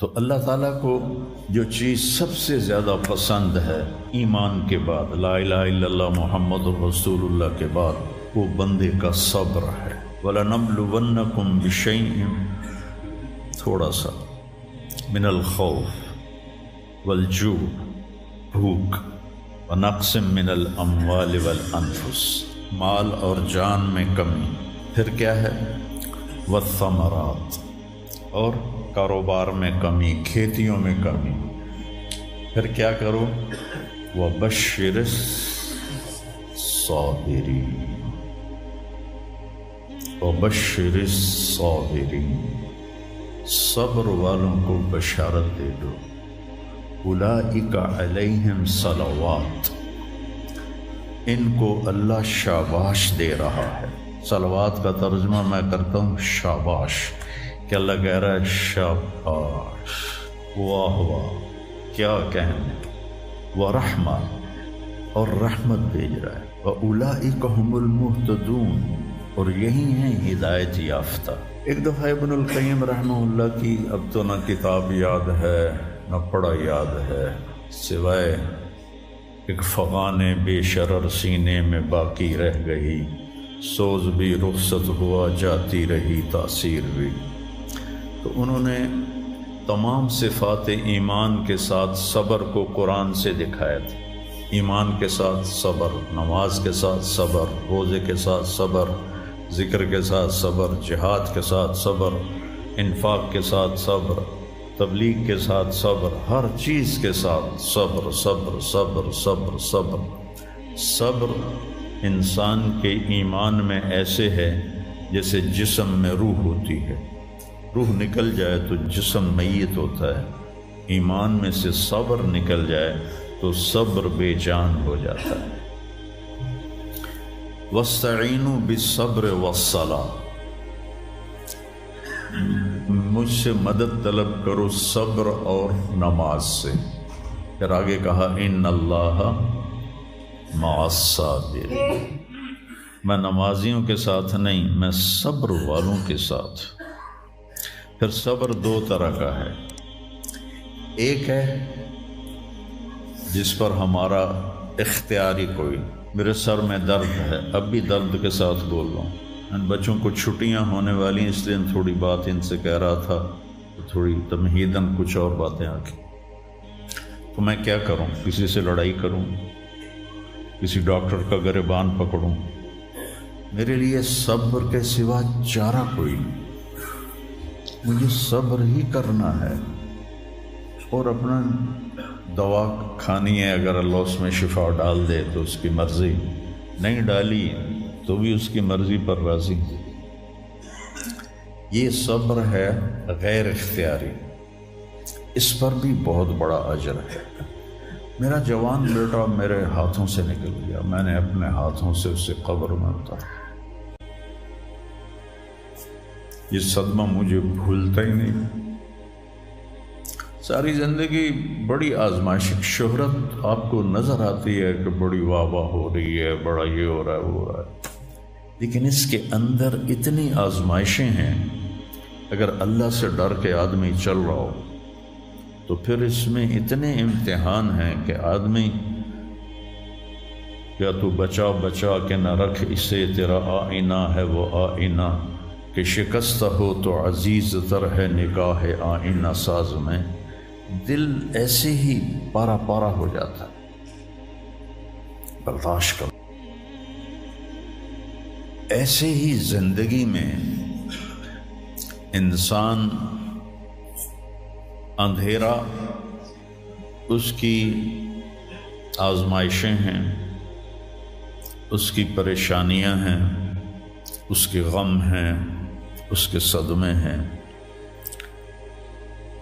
تو اللہ تعالیٰ کو جو چیز سب سے زیادہ پسند ہے ایمان کے بعد، لا الہ الا اللہ محمد رسول اللہ کے بعد، وہ بندے کا صبر ہے۔ وَلَنَبْلُوَنَّكُمْ بِشَيْءٍ، تھوڑا سا، من الخوف والجوع، بھوک، ونقص من الاموال والانفس، مال اور جان میں کمی، پھر کیا ہے، والثمرات، اور کاروبار میں کمی، کھیتیوں میں کمی، پھر کیا کرو، وَبَشِّرِ الصَّابِرِينَ، وَبَشِّرِ الصَّابِرِينَ، صبر والوں کو بشارت دے دو، اولئک علیہم صلوات، ان کو اللہ شاباش دے رہا ہے۔ صلوات کا ترجمہ میں کرتا ہوں شاباش، کہ اللہ کہہ رہا ہے شاباش، واہ واہ، کیا کہنے، ورحمہ، اور رحمت بھیج رہا ہے، وَأُولَئِكَ هُمُ الْمُهْتَدُونَ، اور یہی ہیں ہدایت یافتہ۔ ایک دفعہ ابن القیم رحمہ اللہ کی اب تو نہ کتاب یاد ہے نہ پڑھا یاد ہے، سوائے ایک فغان بے شرر سینے میں باقی رہ گئی، سوز بھی رخصت ہوا جاتی رہی تاثیر بھی۔ تو انہوں نے تمام صفات ایمان کے ساتھ صبر کو قرآن سے دکھایا تھا۔ ایمان کے ساتھ صبر، نماز کے ساتھ صبر، روزے کے ساتھ صبر، ذکر کے ساتھ صبر، جہاد کے ساتھ صبر، انفاق کے ساتھ صبر، تبلیغ کے ساتھ صبر، ہر چیز کے ساتھ صبر صبر صبر صبر صبر۔ صبر انسان کے ایمان میں ایسے ہے جیسے جسم میں روح ہوتی ہے، روح نکل جائے تو جسم میت ہوتا ہے، ایمان میں سے صبر نکل جائے تو صبر بے جان ہو جاتا ہے۔ وَاسْتَعِینُوا بِالصَّبْرِ وَالصَّلَاةِ، مجھ سے مدد طلب کرو صبر اور نماز سے۔ پھر آگے کہا ان اللہ مع الصابرین، میں نمازیوں کے ساتھ نہیں، میں صبر والوں کے ساتھ۔ پھر صبر دو طرح کا ہے، ایک ہے جس پر ہمارا اختیاری کوئی، میرے سر میں درد ہے، اب بھی درد کے ساتھ بول رہا ہوں، ان بچوں کو چھٹیاں ہونے والی اس لیے تھوڑی بات ان سے کہہ رہا تھا، تھوڑی تمہیداً کچھ اور باتیں آ گئی، تو میں کیا کروں، کسی سے لڑائی کروں، کسی ڈاکٹر کا گریبان پکڑوں؟ میرے لیے صبر کے سوا چارہ کوئی نہیں، مجھے صبر ہی کرنا ہے، اور اپنا دوا کھانی ہے، اگر اللہ اس میں شفا ڈال دے تو اس کی مرضی، نہیں ڈالی تو بھی اس کی مرضی پر راضی۔ یہ صبر ہے غیر اختیاری، اس پر بھی بہت بڑا اجر ہے۔ میرا جوان بیٹا میرے ہاتھوں سے نکل گیا، میں نے اپنے ہاتھوں سے اسے قبر میں اتارا، یہ صدمہ مجھے بھولتا ہی نہیں۔ ساری زندگی بڑی آزمائش، شہرت آپ کو نظر آتی ہے کہ بڑی واہ واہ ہو رہی ہے، بڑا یہ ہو رہا ہے وہ ہو رہا ہے، لیکن اس کے اندر اتنی آزمائشیں ہیں، اگر اللہ سے ڈر کے آدمی چل رہا ہو تو پھر اس میں اتنے امتحان ہیں کہ آدمی کیا تو بچا بچا کے نہ رکھ اسے، تیرا آئینہ ہے وہ آئینہ، کہ شکستہ ہو تو عزیز تر ہے نگاہ آئینہ ساز میں۔ دل ایسے ہی پارا پارا ہو جاتا ہے، برداشت کرو۔ ایسے ہی زندگی میں انسان اندھیرا اس کی آزمائشیں ہیں، اس کی پریشانیاں ہیں، اس کے غم ہیں، اس کے صدمے ہیں،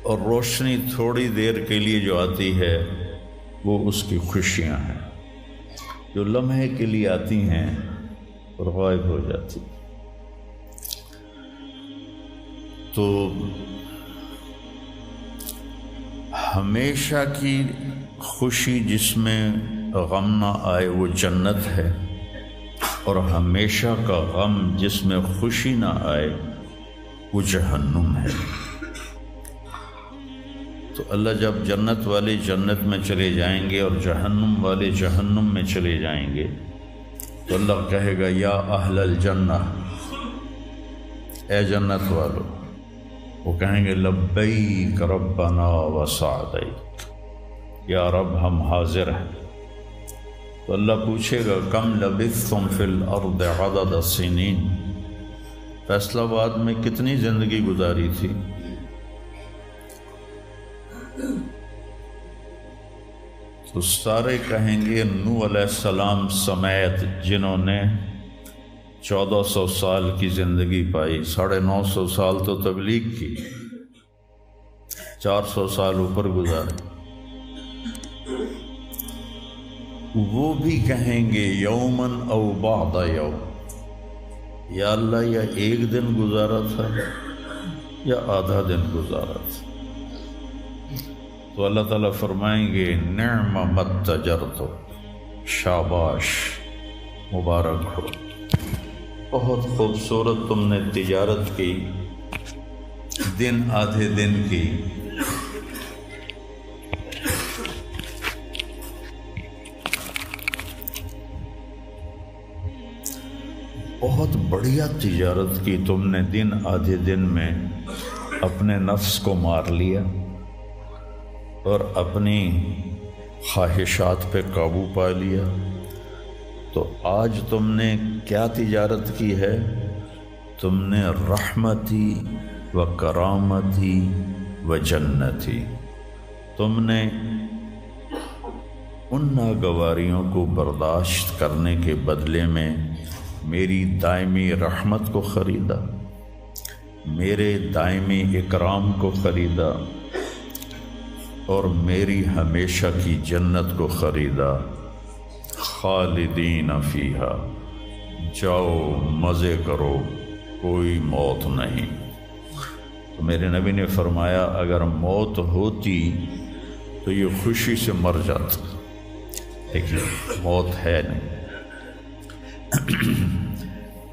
اور روشنی تھوڑی دیر کے لیے جو آتی ہے وہ اس کی خوشیاں ہیں، جو لمحے کے لیے آتی ہیں اور غائب ہو جاتی۔ تو ہمیشہ کی خوشی جس میں غم نہ آئے وہ جنت ہے، اور ہمیشہ کا غم جس میں خوشی نہ آئے وہ جہنم ہے۔ تو اللہ جب جنت والے جنت میں چلے جائیں گے اور جہنم والے جہنم میں چلے جائیں گے تو اللہ کہے گا یا اہل الجنہ، اے جنت والو، وہ کہیں گے لبیک ربنا وسعدیک، یا رب ہم حاضر ہیں۔ تو اللہ پوچھے گا کم لبثتم فی الارض عدد السنین، فیصل آباد میں کتنی زندگی گزاری تھی؟ تو سارے کہیں گے نوح علیہ السلام سمیت جنہوں نے 1400 سال کی زندگی پائی، 950 سال تو تبلیغ کی، 400 سال اوپر گزارے، وہ بھی کہیں گے یومن او بعد یوم، یا اللہ یا ایک دن گزارا تھا یا آدھا دن گزارا تھا۔ تو اللہ تعالیٰ فرمائیں گے نعم متجرت، شاباش، مبارک ہو، بہت خوبصورت تم نے تجارت کی، دن آدھے دن کی، بہت بڑھیا تجارت کی تم نے، دن آدھے دن میں اپنے نفس کو مار لیا اور اپنی خواہشات پہ قابو پا لیا۔ تو آج تم نے کیا تجارت کی ہے؟ تم نے رحمتی و کرامتی و جنتی، تم نے ان ناگواریوں کو برداشت کرنے کے بدلے میں میری دائمی رحمت کو خریدا، میرے دائمی اکرام کو خریدا اور میری ہمیشہ کی جنت کو خریدا۔ خالدین فیہا، جاؤ مزے کرو، کوئی موت نہیں۔ تو میرے نبی نے فرمایا اگر موت ہوتی تو یہ خوشی سے مر جاتا، لیکن موت ہے نہیں۔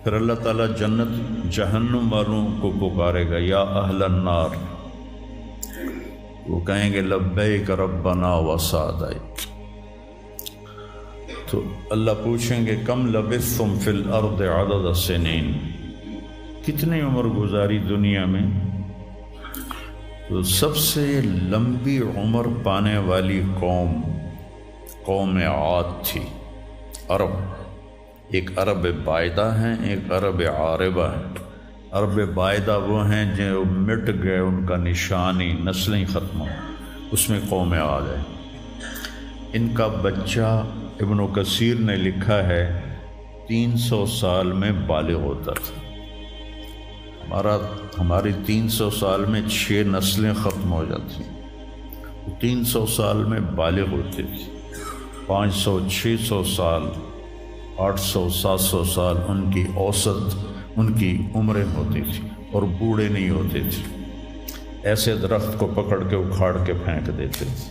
پھر اللہ تعالیٰ جنت جہنم والوں کو پکارے گا یا اہل النار، وہ کہیں گے لبیک ربنا وسعدیک۔ تو اللہ پوچھیں گے کم لبثتم فی الارض عدد السنین، کتنی عمر گزاری دنیا میں؟ تو سب سے لمبی عمر پانے والی قوم عاد تھی، عرب۔ ایک عرب بائدہ ہیں، ایک عرب عاربہ ہیں۔ عرب بائدہ وہ ہیں جو مٹ گئے، ان کا نشانی نسلیں ختم ہو، اس میں قوم عاد ہے۔ ان کا بچہ ابن کثیر نے لکھا ہے 300 سال میں بالغ ہوتا تھا۔ ہماری 300 سال میں 6 نسلیں ختم ہو جاتی، 300 سال میں بالغ ہوتے تھے۔ 500 600 سال 800 700 سال ان کی اوسط ان کی عمریں ہوتی تھی اور بوڑھے نہیں ہوتے تھے۔ ایسے درخت کو پکڑ کے اکھاڑ کے پھینک دیتے تھے،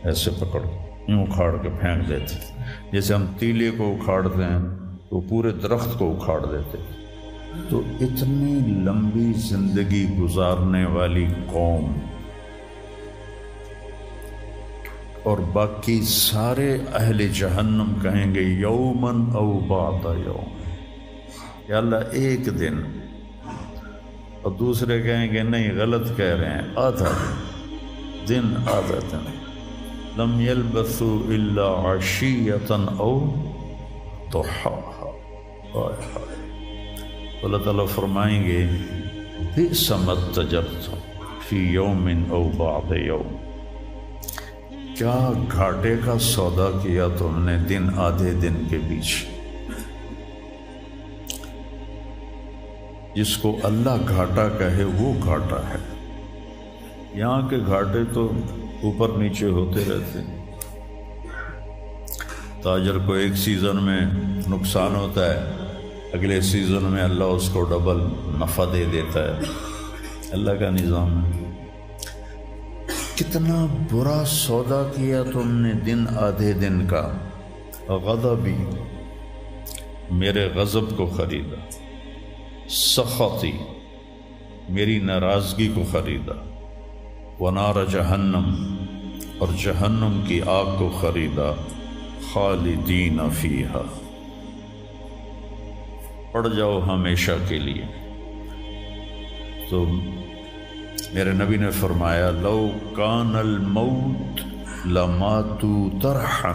ایسے پکڑ یوں اکھاڑ کے پھینک دیتے، جیسے ہم تیلے کو اکھاڑتے ہیں تو پورے درخت کو اکھاڑ دیتے۔ تو اتنی لمبی زندگی گزارنے والی قوم، اور باقی سارے اہل جہنم کہیں گے یومن او بعد یوم، یا اللہ ایک دن، اور دوسرے کہیں گے نہیں غلط کہہ رہے ہیں، آدھا دن آدھا دن۔ لم یلبثوا الا عشیۃ او ضحاہا۔ اللہ تعالیٰ فرمائیں گے بئس ما اتجرتم فی یوم او بعد یوم، کیا گھاٹے کا سودا کیا تم نے دن آدھے دن کے بیچ۔ جس کو اللہ گھاٹا کہے وہ گھاٹا ہے، یہاں کے گھاٹے تو اوپر نیچے ہوتے رہتے ہیں۔ تاجر کو ایک سیزن میں نقصان ہوتا ہے، اگلے سیزن میں اللہ اس کو ڈبل نفع دے دیتا ہے، اللہ کا نظام ہے۔ کتنا برا سودا کیا تم نے دن آدھے دن کا۔ غضبی، میرے غضب کو خریدا، سخطی، میری ناراضگی کو خریدا، ونار جہنم، اور جہنم کی آگ کو خریدا، خالدین فیہا، پڑ جاؤ ہمیشہ کے لیے۔ تو میرے نبی نے فرمایا لو کان الموت لماتوا طرحا،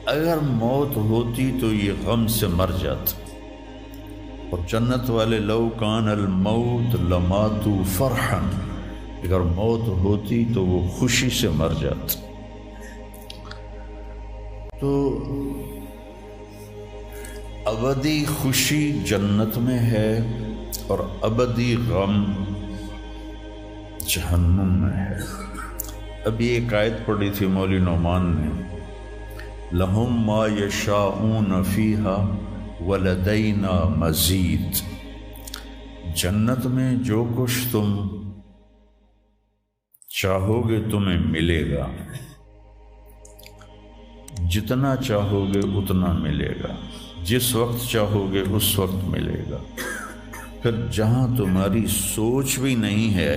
اگر موت ہوتی تو یہ غم سے مر جاتے، اور جنت والے لو کان الموت لماتوا فرحا، اگر موت ہوتی تو وہ خوشی سے مر جاتے۔ تو ابدی خوشی جنت میں ہے اور ابدی غم جہنم میں ہے۔ ابھی ایک آیت پڑھی تھی مولوی نعمان نے، لہم ما یشاءون فیہا ولدینا مزید، جنت میں جو کچھ تم چاہو گے تمہیں ملے گا، جتنا چاہو گے اتنا ملے گا، جس وقت چاہو گے اس وقت ملے گا۔ پھر جہاں تمہاری سوچ بھی نہیں ہے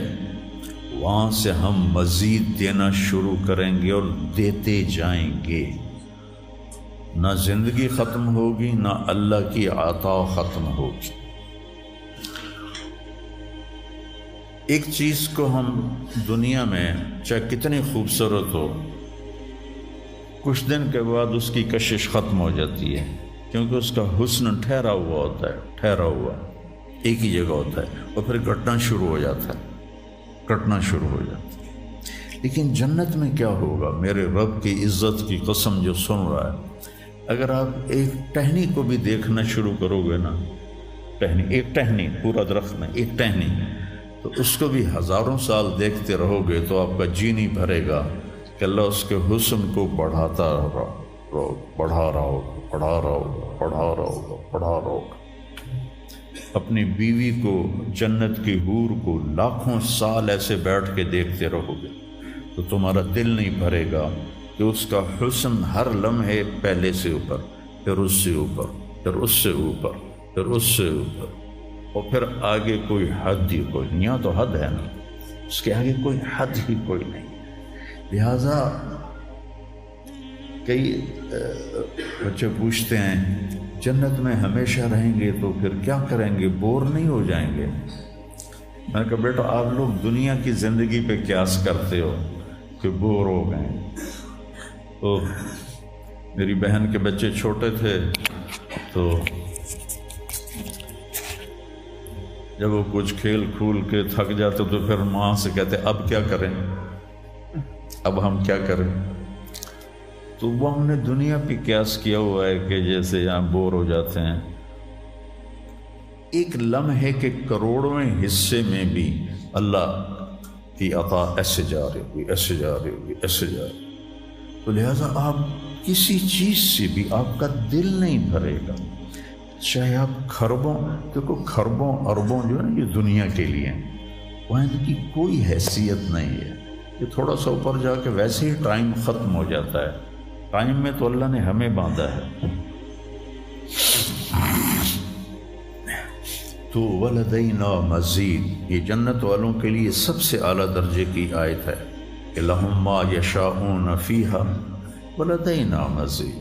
وہاں سے ہم مزید دینا شروع کریں گے اور دیتے جائیں گے، نہ زندگی ختم ہوگی نہ اللہ کی عطا ختم ہوگی۔ ایک چیز کو ہم دنیا میں چاہے کتنی خوبصورت ہو، کچھ دن کے بعد اس کی کشش ختم ہو جاتی ہے، کیونکہ اس کا حسن ٹھہرا ہوا ہوتا ہے، ٹھہرا ہوا ایک ہی جگہ ہوتا ہے، اور پھر گھٹنا شروع ہو جاتا ہے، گھٹنا شروع ہو جاتا ہے۔ لیکن جنت میں کیا ہوگا؟ میرے رب کی عزت کی قسم جو سن رہا ہے، اگر آپ ایک ٹہنی کو بھی دیکھنا شروع کرو گے نا، ایک ٹہنی، پورا درخت میں ایک ٹہنی، تو اس کو بھی ہزاروں سال دیکھتے رہو گے تو آپ کا جی نہیں بھرے گا کہ اللہ اس کے حسن کو بڑھاتا رہو، بڑھا رہا ہوگا، بڑھا رہا ہوگا، بڑھا رہا ہوگا، بڑھا رہا ہوگا۔ اپنی بیوی کو، جنت کی حور کو لاکھوں سال ایسے بیٹھ کے دیکھتے رہو گے تو تمہارا دل نہیں بھرے گا کہ اس کا حسن ہر لمحے پہلے سے اوپر، پھر اس سے اوپر، پھر اس سے اوپر، پھر اس سے اوپر، اور پھر آگے کوئی حد ہی کوئی نہیں۔ یہاں تو حد ہے نا، اس کے آگے کوئی حد ہی کوئی نہیں۔ لہذا کئی بچے پوچھتے ہیں جنت میں ہمیشہ رہیں گے تو پھر کیا کریں گے، بور نہیں ہو جائیں گے؟ میں نے کہا بیٹا آپ لوگ دنیا کی زندگی پہ قیاس کرتے ہو کہ بور ہو گئے۔ تو میری بہن کے بچے چھوٹے تھے تو جب وہ کچھ کھیل کھول کے تھک جاتے تو پھر ماں سے کہتے اب کیا کریں، اب ہم کیا کریں؟ تو وہ ہم نے دنیا پہ قیاس کیا ہوا ہے کہ جیسے یہاں بور ہو جاتے ہیں، ایک لمحے کے کروڑویں حصے میں بھی اللہ کی عطا ایسے جا رہی ہوگی، ایسے جا رہی ہوگی، ایسے جا رہی ہوگی۔ تو لہٰذا آپ کسی چیز سے بھی آپ کا دل نہیں بھرے گا، چاہے آپ خربوں، دیکھو خربوں اربوں جو ہے نا یہ دنیا کے لیے، وہاں ان کی کوئی حیثیت نہیں ہے۔ یہ تھوڑا سا اوپر جا کے ویسے ہی ٹائم ختم ہو جاتا ہے، ٹائم میں تو اللہ نے ہمیں باندھا ہے۔ تو ولدینا مزید، یہ جنت والوں کے لیے سب سے اعلیٰ درجے کی آیت ہے کہ لہم ما یشاءون فیہا ولدینا مزید،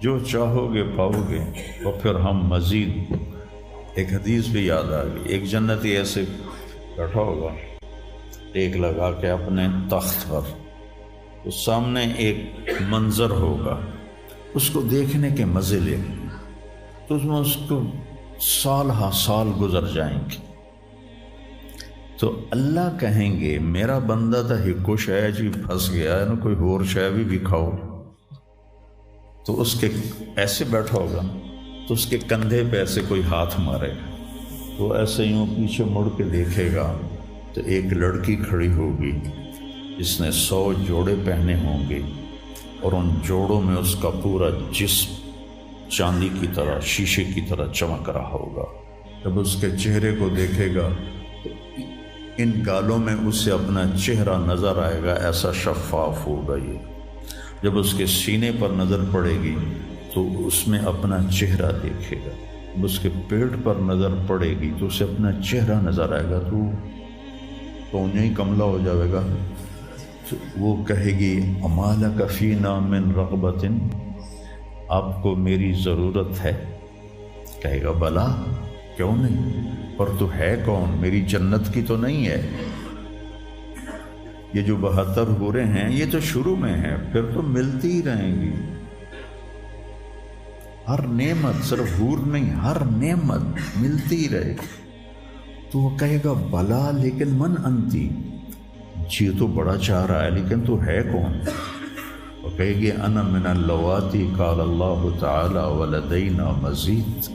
جو چاہو گے پاؤ گے، اور پھر ہم مزید۔ ایک حدیث بھی یاد آ گئی، ایک جنتی ایسے بیٹھا ہوگا ٹیک لگا کے اپنے تخت پر، تو سامنے ایک منظر ہوگا، اس کو دیکھنے کے مزے لے تو اس میں اس کو سال ہا سال گزر جائیں گے۔ تو اللہ کہیں گے میرا بندہ تو ہکو شے جی پھنس گیا ہے نا، کوئی اور شے بھی کھاؤ۔ تو اس کے ایسے بیٹھا ہوگا تو اس کے کندھے پہ ایسے کوئی ہاتھ مارے گا، تو ایسے یوں پیچھے مڑ کے دیکھے گا تو ایک لڑکی کھڑی ہوگی جس نے 100 جوڑے پہنے ہوں گے، اور ان جوڑوں میں اس کا پورا جسم چاندی کی طرح، شیشے کی طرح چمک رہا ہوگا۔ جب اس کے چہرے کو دیکھے گا تو ان گالوں میں اسے اپنا چہرہ نظر آئے گا، ایسا شفاف ہوگا یہ۔ جب اس کے سینے پر نظر پڑے گی تو اس میں اپنا چہرہ دیکھے گا، جب اس کے پیٹ پر نظر پڑے گی تو اسے اپنا چہرہ نظر آئے گا، تو تو انہیں ہی کملہ ہو جائے گا. تو وہ کہے گی اما لک فینا من رغبۃ، آپ کو میری ضرورت ہے؟ کہے گا بلا، کیوں نہیں، پر تو ہے کون، میری جنت کی تو نہیں ہے. یہ جو 72 حوریں ہیں یہ تو شروع میں ہیں، پھر تو ملتی ہی رہیں گی. ہر نعمت، صرف حور نہیں، ہر نعمت ملتی ہی رہے گی. تو وہ کہے گا بلا لیکن من انتی، جی تو بڑا چاہ رہا ہے لیکن تو ہے کون؟ وہ کہے گی انا من اللواتی قال اللہ تعالی ولدینا مزید،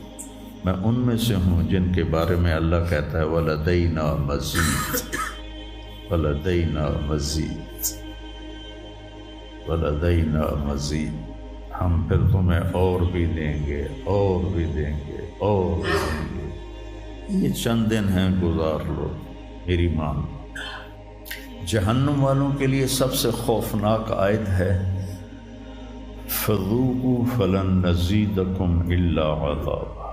میں ان میں سے ہوں جن کے بارے میں اللہ کہتا ہے ولدینا مزید، ولدینا مزید، ولدینا مزید، ہم پھر تمہیں اور بھی دیں گے، اور بھی دیں گے، اور بھی دیں گے. یہ چند دن ہیں، گزار لو، میری مان. جہنم والوں کے لیے سب سے خوفناک آیت ہے فذوقوا فلن نزیدکم الا عذابا.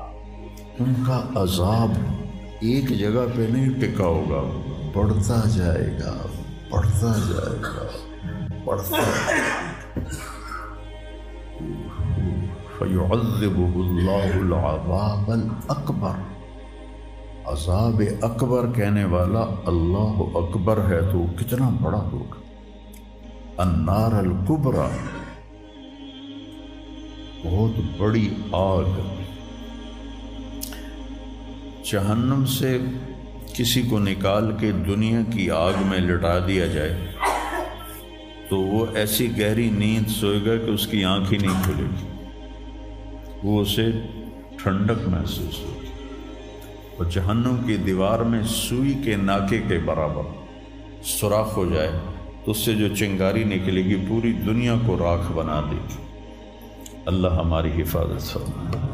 ان کا عذاب ایک جگہ پہ نہیں ٹکا ہوگا، بڑھتا جائے گا، بڑھتا جائے گا، بڑھتا جائے گا. فَيُعَذِّبُهُ اللَّهُ الْعَذَابَ الْأَكْبَرَ. عذاب اکبر کہنے والا اللہ اکبر ہے تو کتنا بڑا ہوگا. النار الکبریٰ، بہت بڑی آگ. جہنم سے کسی کو نکال کے دنیا کی آگ میں لٹا دیا جائے تو وہ ایسی گہری نیند سوئے گا کہ اس کی آنکھ ہی نہیں کھلے گی، وہ اسے ٹھنڈک محسوس ہوگی. اور جہنم کی دیوار میں سوئی کے ناکے کے برابر سوراخ ہو جائے تو اس سے جو چنگاری نکلے گی پوری دنیا کو راکھ بنا دے گی. اللہ ہماری حفاظت فرمائے.